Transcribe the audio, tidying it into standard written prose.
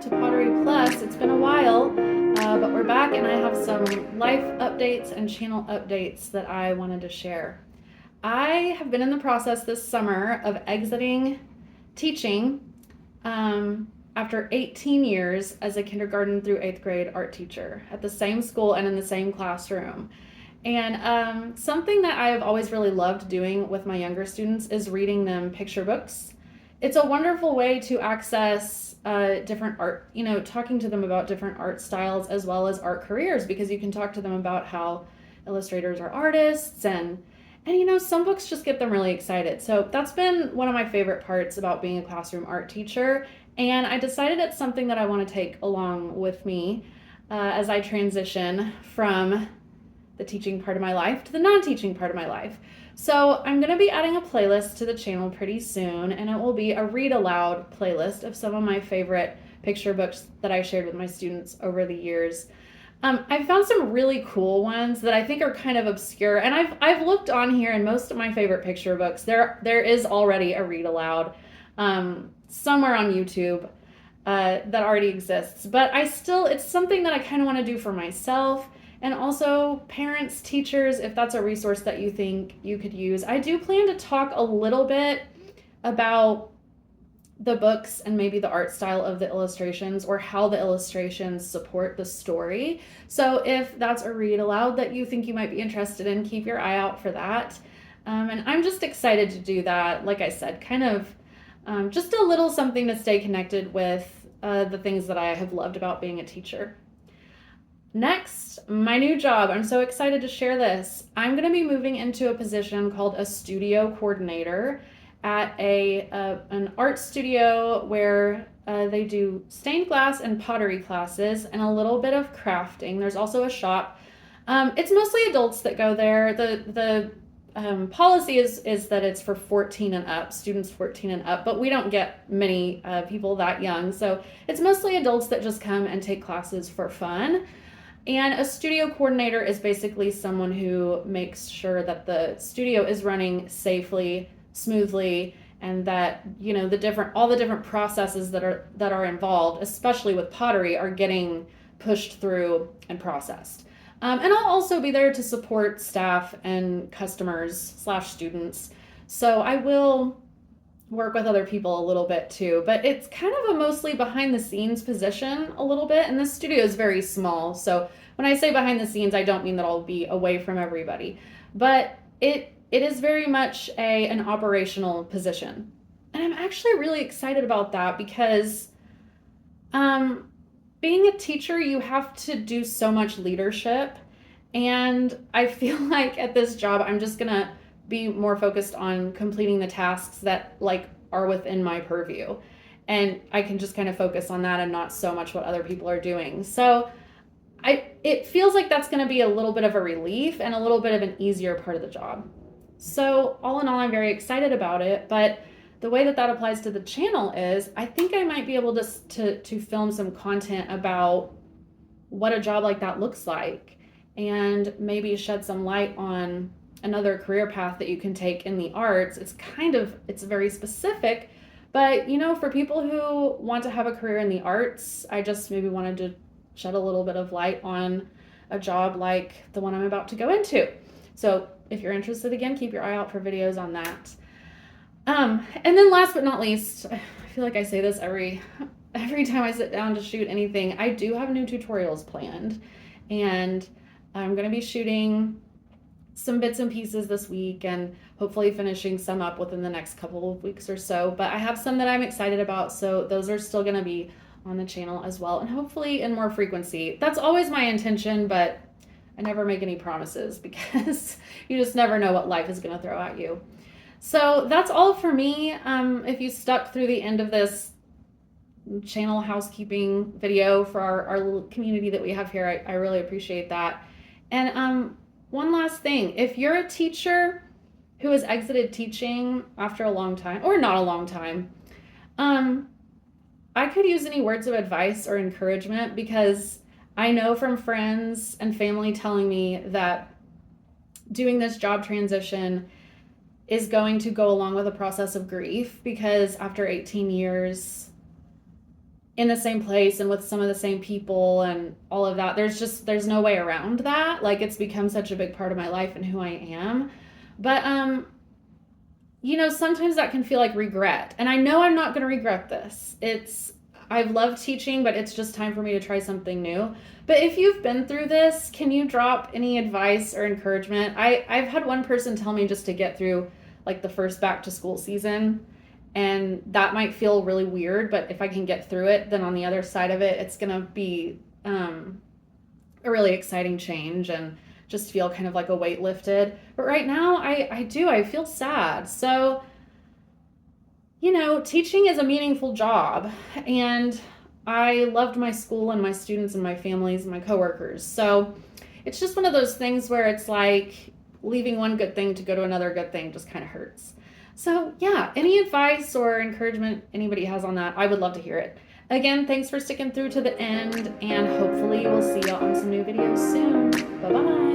to Pottery Plus. It's been a while, but we're back and I have some life updates and channel updates that I wanted to share. I have been in the process this summer of exiting teaching after 18 years as a kindergarten through 8th grade art teacher at the same school and in the same classroom. And something that I have always really loved doing with my younger students is reading them picture books. It's a wonderful way to access different art, talking to them about different art styles as well as art careers, because you can talk to them about how illustrators are artists and some books just get them really excited. So that's been one of my favorite parts about being a classroom art teacher. And I decided it's something that I want to take along with me as I transition from the teaching part of my life to the non-teaching part of my life. So I'm going to be adding a playlist to the channel pretty soon, and it will be a read aloud playlist of some of my favorite picture books that I shared with my students over the years. I found some really cool ones that I think are kind of obscure, and I've looked on here, and most of my favorite picture books, there is already a read aloud somewhere on YouTube that already exists. But it's something that I kind of want to do for myself. And also parents, teachers, if that's a resource that you think you could use. I do plan to talk a little bit about the books and maybe the art style of the illustrations or how the illustrations support the story. So if that's a read aloud that you think you might be interested in, keep your eye out for that. And I'm just excited to do that. Like I said, kind of just a little something to stay connected with the things that I have loved about being a teacher. Next, my new job. I'm so excited to share this. I'm going to be moving into a position called a studio coordinator at an art studio where they do stained glass and pottery classes and a little bit of crafting. There's also a shop. It's mostly adults that go there. The policy is that it's for 14 and up, students 14 and up, but we don't get many people that young. So it's mostly adults that just come and take classes for fun. And a studio coordinator is basically someone who makes sure that the studio is running safely, smoothly, and that all the different processes that are involved, especially with pottery, are getting pushed through and processed. And I'll also be there to support staff and customers/students. So I will work with other people a little bit too, but it's kind of a mostly behind the scenes position a little bit, and this studio is very small. So when I say behind the scenes, I don't mean that I'll be away from everybody, but it is very much an operational position. And I'm actually really excited about that because being a teacher, you have to do so much leadership, and I feel like at this job I'm just gonna be more focused on completing the tasks that are within my purview, and I can just kind of focus on that and not so much what other people are doing. So it feels like that's going to be a little bit of a relief and a little bit of an easier part of the job. So all in all, I'm very excited about it, but the way that applies to the channel is I think I might be able to film some content about what a job like that looks like, and maybe shed some light on another career path that you can take in the arts. It's very specific, but for people who want to have a career in the arts, I just maybe wanted to shed a little bit of light on a job like the one I'm about to go into. So if you're interested, again, keep your eye out for videos on that. And then last but not least, I feel like I say this every time I sit down to shoot anything, I do have new tutorials planned, and I'm going to be shooting some bits and pieces this week and hopefully finishing some up within the next couple of weeks or so. But I have some that I'm excited about, so those are still going to be on the channel as well, and hopefully in more frequency. That's always my intention, but I never make any promises because you just never know what life is going to throw at you. So that's all for me. If you stuck through the end of this channel housekeeping video for our little community that we have here, I really appreciate that. And one last thing, if you're a teacher who has exited teaching after a long time, or not a long time, I could use any words of advice or encouragement, because I know from friends and family telling me that doing this job transition is going to go along with a process of grief, because after 18 years, in the same place and with some of the same people and all of that. There's no way around that. Like, it's become such a big part of my life and who I am. But sometimes that can feel like regret. And I know I'm not going to regret this. I've loved teaching, but it's just time for me to try something new. But if you've been through this, can you drop any advice or encouragement? I've had one person tell me just to get through like the first back to school season. And that might feel really weird, but if I can get through it, then on the other side of it, it's going to be a really exciting change and just feel kind of like a weight lifted. But right now, I feel sad. So, teaching is a meaningful job, and I loved my school and my students and my families and my coworkers. So it's just one of those things where it's like leaving one good thing to go to another good thing just kind of hurts. So yeah, any advice or encouragement anybody has on that, I would love to hear it. Again, thanks for sticking through to the end, and hopefully we'll see you on some new videos soon. Bye-bye.